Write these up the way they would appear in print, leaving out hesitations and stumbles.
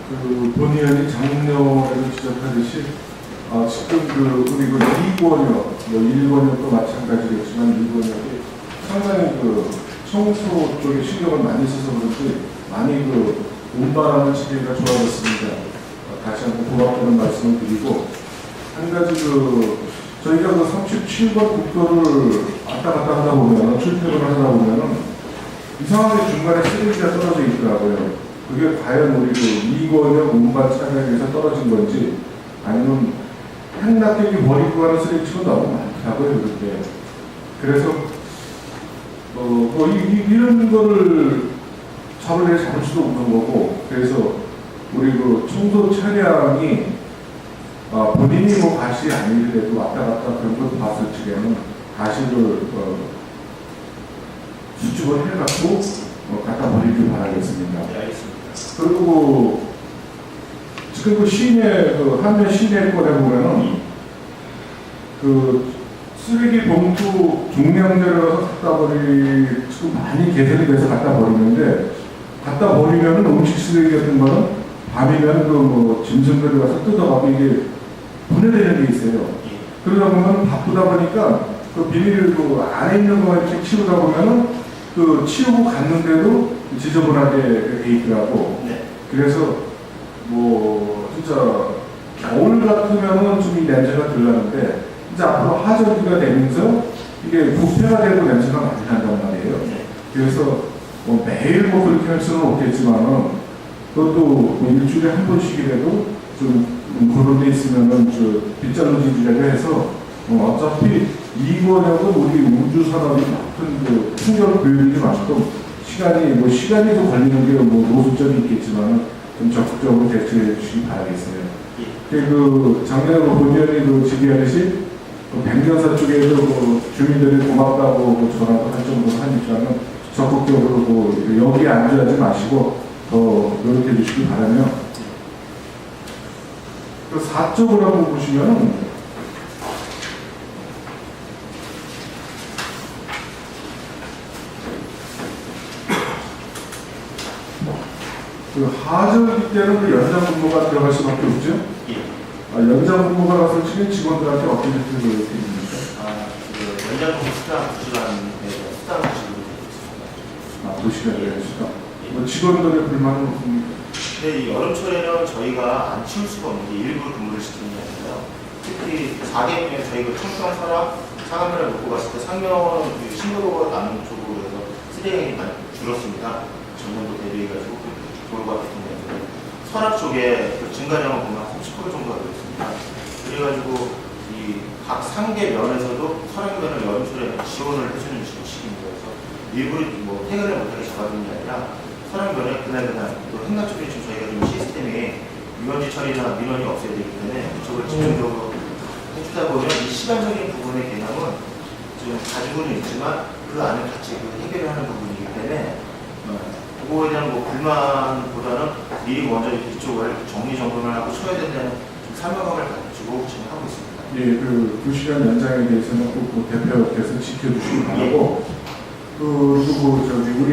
본 의원이 작년에도 지적하듯이 지금 우리 이권역, 1권역도 마찬가지겠지만 1권역이 상당히 청소 쪽에 신경을 많이 써서 그런지 많이 운반하는 지대가 좋아졌습니다. 다시 한번 고맙다는 말씀을 드리고, 한 가지 저희가 37번 국도를 왔다 갔다 하다 보면, 출퇴근을 하다 보면은 이상하게 중간에 쓰레기가 떨어져 있더라고요. 그게 과연 우리 2권역 운반 차량에서 떨어진 건지, 아니면 한낙객이 버리고 가는 쓰레기가 너무 많더라고요, 그렇게. 그래서 이런 거를 잡을 수도 없는 거고, 그래서 우리 청소 차량이 본인이 과실이 아니더라도 왔다 갔다 그런 걸 봤을 적에는 과실을 수집을 해갖고 갖다 버리길 바라겠습니다. 네, 알겠습니다. 그리고 지금 시내 한면 시내권에 보면은 쓰레기 봉투 중량대로 갖다 지금 많이 개선이 돼서 갖다 버리는데, 갖다 버리면은 음식 쓰레기 같은 거는 밤이면 짐승들이 와서 뜯어가고 이게 분해되는 게 있어요. 그러다 보면 바쁘다 보니까 비닐 안에 있는 거 이렇게 치우다 보면은 치우고 갔는데도 지저분하게 돼 있더라고. 네. 그래서 진짜 겨울 같으면은 좀 이 냄새가 들라는데, 이제 앞으로 하절기가 되면서 이게 부패가 되고 냄새가 많이 난단 말이에요. 네. 그래서 매일 그렇게 할 수는 없겠지만은, 그것도 일주일에 한 번씩이라도 좀 그런 데 있으면은 빗자루질 주자고 해서, 어차피 이권역은 우리 우주산업이 큰 충격 교육이 많고, 시간이 좀 걸리는 게 노숙점이 있겠지만은 좀 적극적으로 대처해 주시기 바라겠어요. 작년에 본 의원이 지휘하듯이 백년사 쪽에서 주민들이 고맙다고 전화도 할 정도로 하니까는 적극적으로 여기에 앉아하지 마시고 더 노력해 주시기 바라며, 4쪽을 한번 보시면은 하절기 때는 연장 근무가 들어갈 수밖에 없죠. 연장 근무가 갔을 적에 직원들한테 어떤 혜택을 드립니까? 연장 근무 수당 2시간에 수당 주시고 있습니다. 2시간에 수당. 직원들의 불만은 없습니까? 근데 이 여름철에는 저희가 안 치울 수가 없는 게 일부 근무를 시키는 게 아니라요. 특히 4개월에 저희가 청평, 설악, 상암면을 놓고 갔을 때 상면은 신도로가 나는 쪽으로 해서 쓰레기가 많이 줄었습니다. 전년도 대비해가지고 도로가 때문에. 설악 쪽에 증가량을 보면 30% 정도가 되었습니다. 그래가지고 각 상계 면에서도 설악면을 여름철에 지원을 해주는 식입니다. 그래서 일부러 퇴근을 못하게 잡아주는 게 아니라 설악면에 그날 또 행락 쪽에 지금 저희가 좀 시스템이 유원지 처리나 민원이 없어야 되기 때문에 그쪽을 집중적으로 해주다 보면 이 시간적인 부분의 개념은 지금 가지고는 있지만 그 안에 같이 해결을 하는 부분이기 때문에 그거에 대한 불만보다는 미리 먼저 이쪽을 정리정돈을 하고 쳐야 된다는 설명감을 가지고 진행하고 있습니다. 예, 2시간 연장에 대해서는 꼭 대표께서 지켜주시기 바라고, 그리고 우리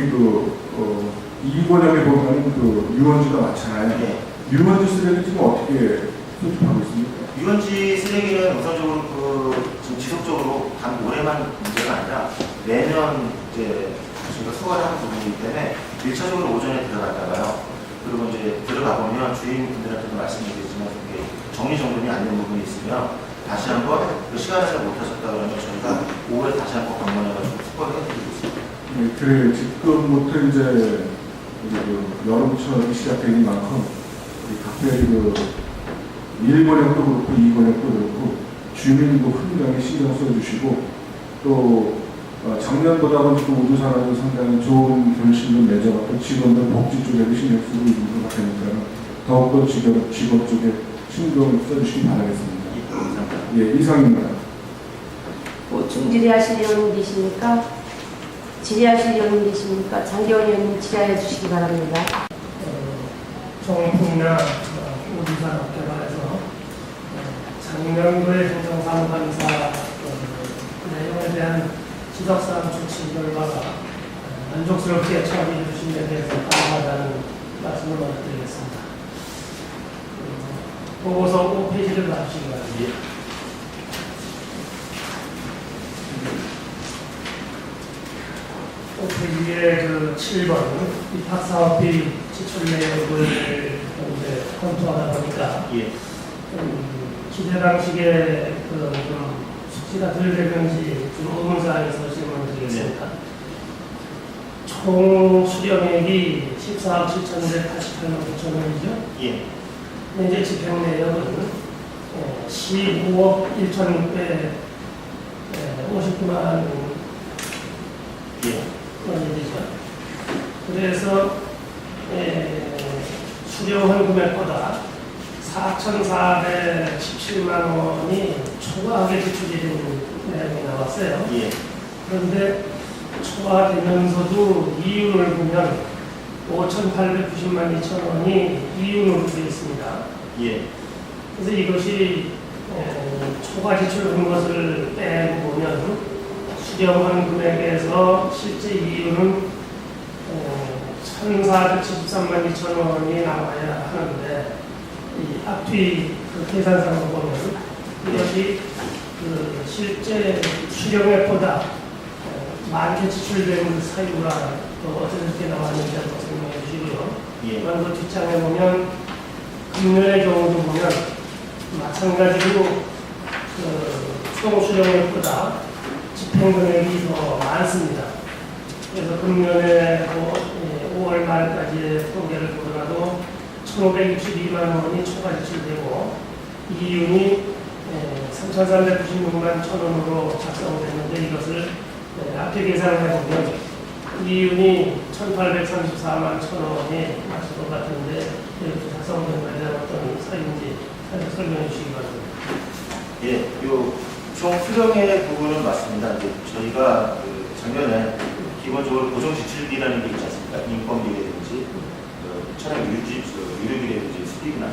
2권역에 보면 유원지가 많잖아요. 네. 유원지 쓰레기 지금 어떻게 수집하고 있습니까? 유원지 쓰레기는 우선적으로 지금 지속적으로 단 올해만 문제가 아니라 매년 이제 저희가 수거를 하는 부분이기 때문에 1차적으로 오전에 들어갔다가요. 그리고 이제 들어가 보면 주인분들한테도 말씀드리겠지만 이게 정리정돈이 안 된 부분이 있으면 다시 한번 시간을 못 하셨다 그러면 저희가 오후에 다시 한번 방문해가지고 수거를 해드리고 있습니다. 네, 그래 지금부터 이제 여름철이 시작되는 만큼 각별히 1권역도 그렇고 2권역도 그렇고 주민도 흔하게 신경 써주시고, 또 작년보다는 우주산업이 상당히 좋은 결심을 맺어갖고 직원들 복지 쪽에도 신경 쓰고 있는 것 같으니까 더욱더 직원 쪽에 신경을 써주시기 바라겠습니다. 예, 이상입니다. 질의하실 의원님 계십니까? 질의하실 의원님 계십니까? 장기원 의원님 질의해 주시기 바랍니다. 정풍이나 우주산업 개발에서 작년도에 행정사무관사 내용에 대한 지적사항 조치 결과가 만족스럽게 처리해 주신 데 대해서 감사하다는 말씀을 먼저 드리겠습니다. 보고서 5페이지를 봐주시기 바랍니다. 예. 페이지의 그 7번 입학사업비 지출 내역을 이제 검토하다 보니까 예. 기대 방식의 좀 숙지가 덜 되는지 좀 의문사항이 있으시면 드리겠습니다. 총 수령액이 14억 7,188만 9천 원이죠. 예. 현재 집행 내역은 15억 1,659만 예. 원이 되죠. 그래서 수령한 금액보다 4,417만 원이 초과하게 지출이 된 내용이 나왔어요. 예. 그런데 초과되면서도 이윤을 보면 5,890만 2천 원이 이윤으로 되어 있습니다. 예. 그래서 이것이 초과 지출한 것을 빼고 보면 수령한 금액에서 실제 이윤은 1,473만 2천 원이 나와야 하는데 이 앞뒤 그 계산상으로 보면 이것이 그 실제 수령액보다 많게 지출된 사유가 어떻게 나왔는지 한번 설명해 주시고요. 예. 그런 그 뒷장에 보면 금년의 경우도 보면 마찬가지로 총 수령액보다 집행 금액이 더 많습니다. 그래서 금년에 5월 말까지의 통계를 보더라도 1,562만 원이 초과 지출되고 이윤이 3,396만 1,000원으로 작성됐는데 이것을 앞에 계산을 해보면 이윤이 1,834만 1,000원이 맞을 것 같은데 이렇게 작성된 거에 대한 어떤 사유인지 설명해 주시기 바랍니다. 예. 총 수령의 부분은 맞습니다. 이제 저희가 작년에 기본적으로 고정 지출비라는 게 있지 않습니까? 인건비라든지 차량 유류비라든지 수리비나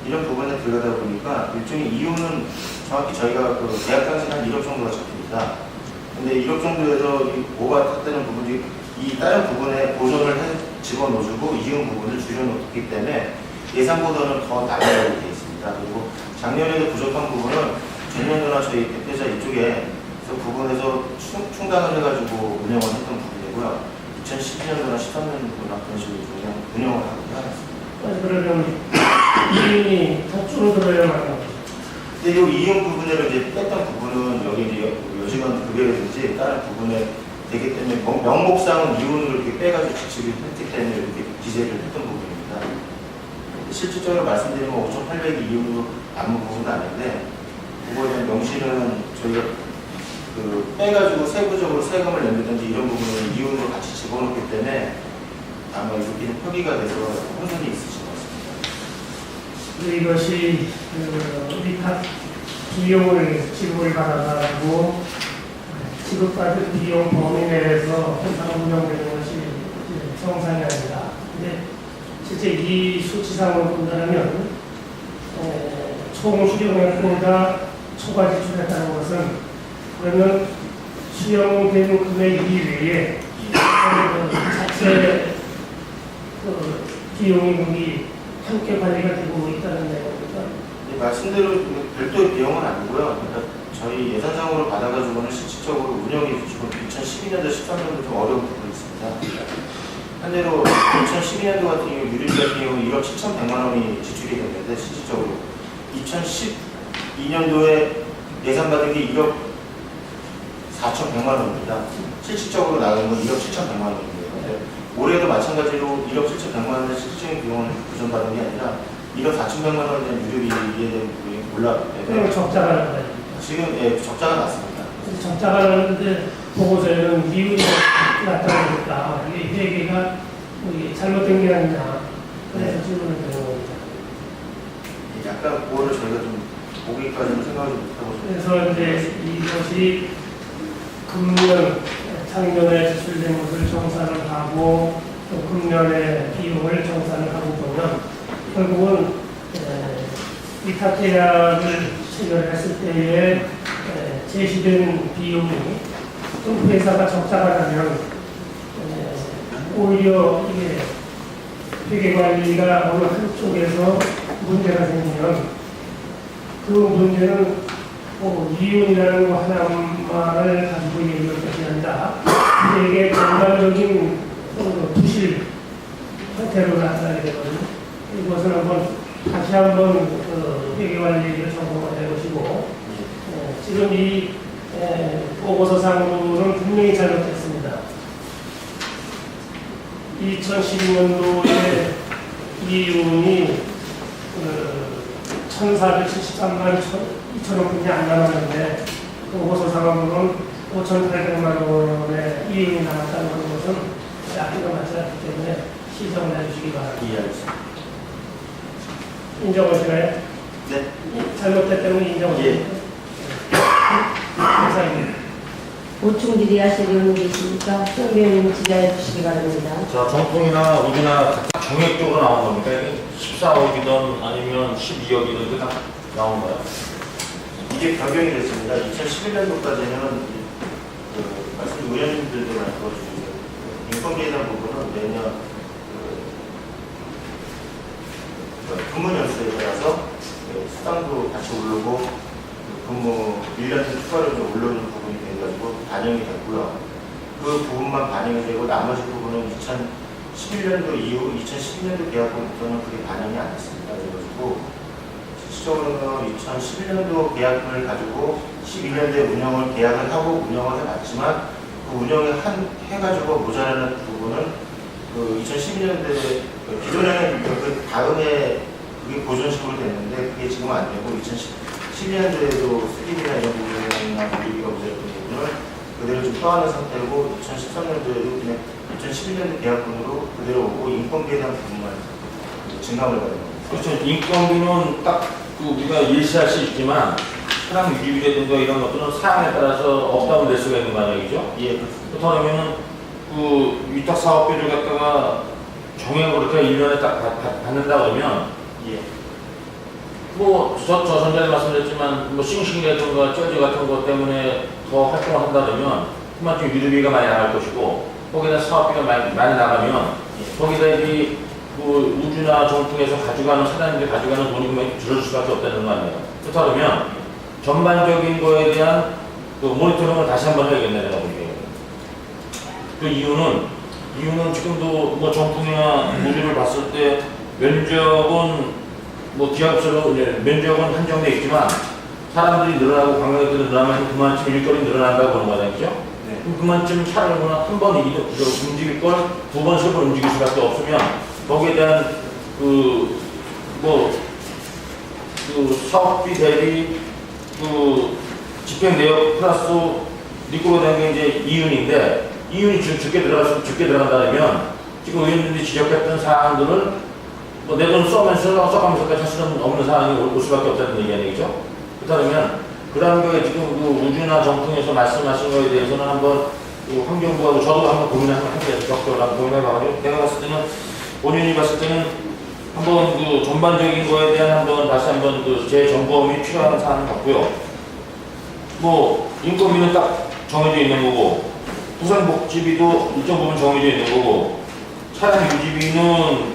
이런 부분에 들어가다 보니까 일종의 이유는 정확히 저희가 계약 당시 한 1억 정도가 잡힙니다. 근데 1억 정도에서 오가 탔다는 부분이 이 다른 부분에 보전을 집어넣어주고 이윤 부분을 줄여놓기 때문에 예상보다는 더 나가게 되어 있습니다. 그리고 작년에도 부족한 부분은 전년도나 저희 대표자 이쪽에 그 부분에서 충당을 해가지고 운영을 했던 부분이고요. 2012년도나 13년도나 그런 식으로 그냥 운영을 하고 해놨습니다. 그러면 이윤이 더 줄어들어야 하는 거죠. 근데 이 이용 부분으로 이제 뺐던 부분은 여기 이제 여직원 급여라든지 다른 부분에 되기 때문에 명목상은 이윤으로 이렇게 빼가지고 지출이 했기 때문에 이렇게 기재를 했던 부분입니다. 실질적으로 말씀드리면 5,800이 이윤으로 남은 부분은 아닌데 그거에 대한 명시는 저희가 빼가지고 세부적으로 세금을 낸다든지 이런 부분을 이윤으로 같이 집어넣기 때문에 아마 이렇게 표기가 돼서 혼선이 있으신 것 같습니다. 이것이 위탁 비용을 지급을 받아가지고 지급받은 비용 범위 내에서 회사가 운영되는 것이 정상이 아니다. 근데 실제 이 수치상으로 본다면 총 수령액보다 초과 지출했다는 것은 그러면 수령된 금액 이외에 자체 비용이 여기 함께 관리가 되고 있다는 내용입니다. 말씀대로 별도의 비용은 아니고요. 그러니까 저희 예산상으로 받아가지고는 실질적으로 운영이 지금 2012년도, 13년도 좀 어려운 부분이 있습니다. 한대로 2012년도 같은 경우 유류비 같은 경우 1억 7,100만 원이 지출이 됐는데 실질적으로 2012년도에 예산받은 게 1억 4,100만 원입니다. 실질적으로 나가는 건 1억 7,100만 원이에요. 근데 올해도 마찬가지로 1억 7,100만 원의 실질적인 비용을 보전받은 게 아니라 1억 4,100만 원에 대한 유류비에 대한 부분이 올라왔기 때문에 적자가 나요. 지금 적자가 났습니다. 적자가 나는데 보고서에는 미분이 나타나니까 이게 회계가 잘못된 게 아니냐. 그래서 질문을 드리는 겁니다. 약간 그거를 저희가 좀 보기까지는 생각을 못하고 그래서 이제 이것이 금년 작년에 지출된 것을 정산을 하고 또 금년의 비용을 정산을 하고 보면 결국은 위탁 계약을 체결했을 때에 제시된 비용이 또 회사가 적자가 나면 오히려 이게 회계관리가 어느 한쪽에서 문제가 생기면 그 문제는 이윤이라는 거 하나만을 가지고 얘기할 것이 아니라 이게 전반적인 부실 형태로 나타나게 되거든요. 이것은 한번 다시 한번 회계관리 얘기를 점검을 해보시고 지금 이 보고서상으로는 분명히 잘못됐습니다. 2012년도에 이윤이 1,473만 2천원뿐이 안 남았는데 보고서상으로는 5,800만 원의 이윤이 남았다는 것은 앞뒤가 맞지 않기 때문에 시정을 해주시기 바랍니다. 이해하겠습니다. 인정하시나요? 네. 잘못됐다면 인정하십니까? 감사합니다. 보충 질의하실 의원님 계십니까? 송 의원님 질의해 주시기 바랍니다. 자, 정통이나 우리나 정액적으로 나온 겁니까? 이게 14억이든 아니면 12억이든 다 나온 거예요? 이게 변경이 됐습니다. 2011년도까지는 말씀 의원님들도 많이 도와주시고 인건비에 대한 부분은 매년 근무 연수에 따라서 수당도 같이 오르고 근무 1년 추가로 좀 오르는 부분이 돼가지고 반영이 됐고요. 그 부분만 반영이 되고 나머지 부분은 2011년도 이후 2012년도 계약금부터는 그게 반영이 안 됐습니다. 그래가지고 실질적으로는 2011년도 계약금을 가지고 12년도에 운영을 계약을 하고 운영을 해봤지만 그 운영을 해가지고 모자라는 부분은 그 2012년도에 기존에는 그 다음에 그게 보존식으로 됐는데 그게 지금 안 되고 2012년도에도 수입이나 이런 부분이나 분위기가 모자랐던 부분을 그대로 좀 떠안은 상태고 2013년도에도 그냥 2012년도 계약금으로 그대로 오고 인건비에 대한 부분만 증감을 받는 겁니다. 그렇죠. 인건비는 딱 그 우리가 일시할 수 있지만 사람 유지비라든가 이런 것들은 사항에 따라서 업다운 될 수가 있는 거 아니죠? 예, 그렇다면 그 위탁 사업비를 갖다가 정액으로 이렇게 1년에 딱 받는다 그러면 예. 뭐 저 전에 말씀드렸지만 뭐 싱싱이라든가 쩌지 같은 것 때문에 더 활동을 한다 그러면 그만큼 유류비가 많이 나갈 것이고 거기다 사업비가 많이 나가면 거기다 이 그 우주나 정통에서 가져가는 사장님들이 가져가는 돈이 그만 줄어들 수밖에 없다는 거 아니에요. 그렇다면 전반적인 거에 대한 그 모니터링을 다시 한번 해야겠네 내가 보기에. 그 이유는 지금도 뭐 정통이나 우주를 봤을 때 면적은 뭐 기업처럼 면적은 한정돼 있지만 사람들이 늘어나고 관광객들이 늘어나면 그만큼 일거리 늘어난다고 보는 거잖아요. 네. 그만큼 차를 보나 한 번 움직일 걸 두 번, 세 번 움직일 수밖에 없으면 거기에 대한 그 사업비 대비 그 집행 내역 플러스 리코로 된 게 이제 이윤인데 이윤이 적게 들어간다면 지금 의원님들이 지적했던 사항들을 뭐 내 돈 써가면서까지 할 수는 없는 상황이 올 수밖에 없다는 얘기 아니겠죠? 그렇다면 그런 거에 지금 그 우주나 정통에서 말씀하신 거에 대해서는 한번 그 환경부하고 저도 한번 고민을 해서 적극적으로 한번 고민해봐가지고 내가 봤을 때는 본인이 봤을 때는 한번 그 전반적인 거에 대한 한번 다시 한번 그 재점검이 필요한 사안 같고요. 뭐 인건비는 딱 정해져 있는 거고 보상복지비도 일정 부분 정해져 있는 거고 차량 유지비는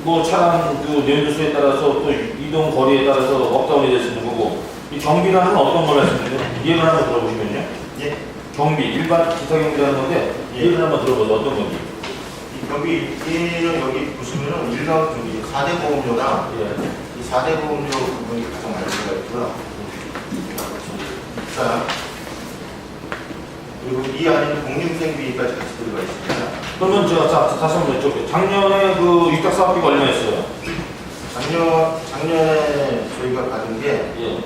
뭐 차량 그 연료수에 따라서 또 이동 거리에 따라서 업다운이 될 수 있는 거고 이 경비라는 어떤 걸 말씀드려요? 이해를 한번 들어보시면요. 예. 경비 일반 기타 경비라는 건데 이해를 한번 들어보세요. 어떤 건지. 경비는 여기 보시면은 일반 경비 4대 보험료랑 이 4대 보험료 부분이 가장 많이 들어가 있고요. 자, 그리고 이 안에는 공유생비까지 같이 들어가 있습니다. 그러면 제가 다시 한번 여쭤볼게요. 작년에 그 위탁 사업비가 얼마였어요? 작년에 저희가 받은 게 예.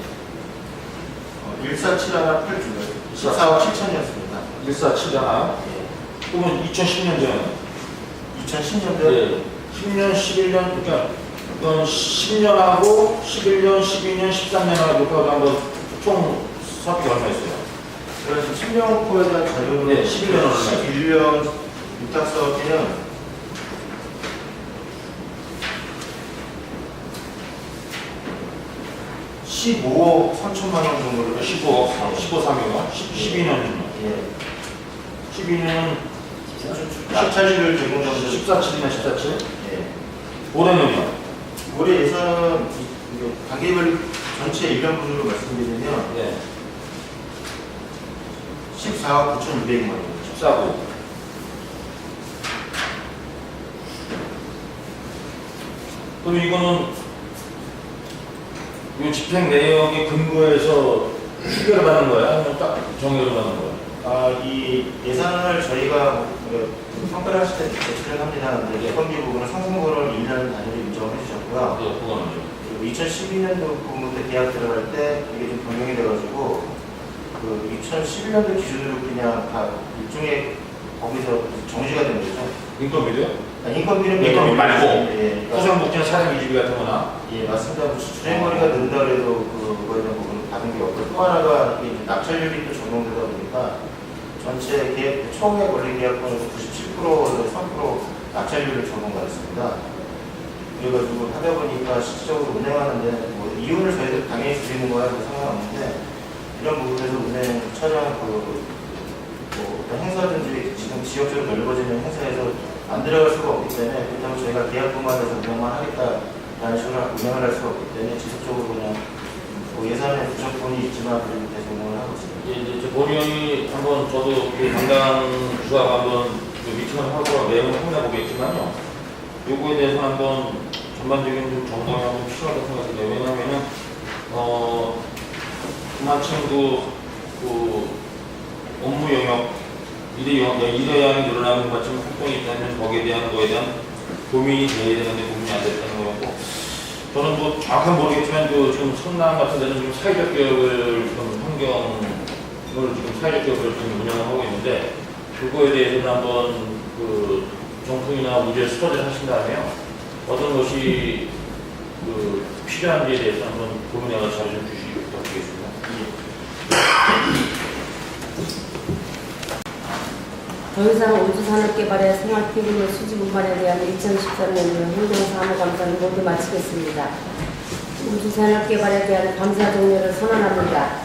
1471 8주요. 14억 7천이었습니다. 1471. 예. 그러면 2010년도에 2010년도에 예. 10년, 11년, 그러니까 10년하고 11년, 12년, 13년하고 이렇게 한번 총 사업비가 얼마였어요? 그래서 10년 코에 대한 자료는 네, 11년 11년 위탁 사업비는 (15억 3천만 원) 정도로 15억, 3억, 12년. 예. 12년, 14,700 제공정도 14,7이나 14,7? 예. 올해는요? 올해 예산은 단계별 전체 일련 분으로 말씀드리면 네. 14억 9,200만 원이죠. 14구. 그럼 이거는 이 집행 내역에 근거해서 추계를 받는 거야? 아니면 딱 정의를 받는 거야? 이 예산을 저희가 평가를 하실 때 제출을 합니다. 근데 예컨대 부분은 상승분을 1년 단위로 인정을 해주셨고요. 네, 그거는요. 2012년도 부분부터 계약 들어갈 때 이게 좀 변경이 돼가지고 2011년도 기준으로 그냥 다 일종의 거기서 정지가 된 거죠. 인건비도요? 인건비는 인건비 말고 예, 소상복지나 사장 유지비 같은 거나 예, 맞습니다. 주행거리가 는다 그래도 그거에 대한 부분은 받은 게 없고 또 하나가 이게 이제 낙찰률이 또 적용되다 보니까 전체 계획 총액 원래 계약금에서 97%에서 3% 낙찰률을 적용받았습니다. 그래가지고 하다 보니까 실질적으로 운행하는데 뭐 이윤을 저희들 당연히 드리는 거야 상관없는데 이런 부분에서 운행 차량 어떤 행사든지 지금 지역적으로 넓어지는 행사에서 안 들어갈 수가 없기 때문에 그렇다고 저희가 계약금만 해서 운영만 하겠다라는 식으로 운영을 할 수가 없기 때문에 지속적으로 그냥 예산에 부족분이 있지만 그래도 계속 운영을 하고 있습니다. 이제 보리언이 한번 저도 그 담당 부사가 한번 그 미팅을 하고 내용을 확인해보겠지만요. 요거에 대해서 한번 전반적인 좀 정당이 한번 필요하다고 생각해요. 왜냐하면은 그만큼 그 업무 영역 일회양이 늘어나는 것 같지만 활동이 있다면 거기에 대한 거에 대한 고민이 돼야 되는데 고민이 안 됐다는 거였고 저는 뭐 정확한 모르겠지만 지금 성남 같은 데는 지금 사회적 교육을 환경을 지금 사회적 교육을 지금 운영을 하고 있는데 그거에 대해서는 한번 그 정풍이나 우주에 스터디를 하신다면 어떤 것이 필요한지에 대해서 한번 고민해서 잘 좀 주시기 부탁드리겠습니다. 더 이상 우주산업개발의 생활피해물 수집 운반에 대한 2013년 행정사무감사를 모두 마치겠습니다. 우주산업개발에 대한 감사 종료를 선언합니다.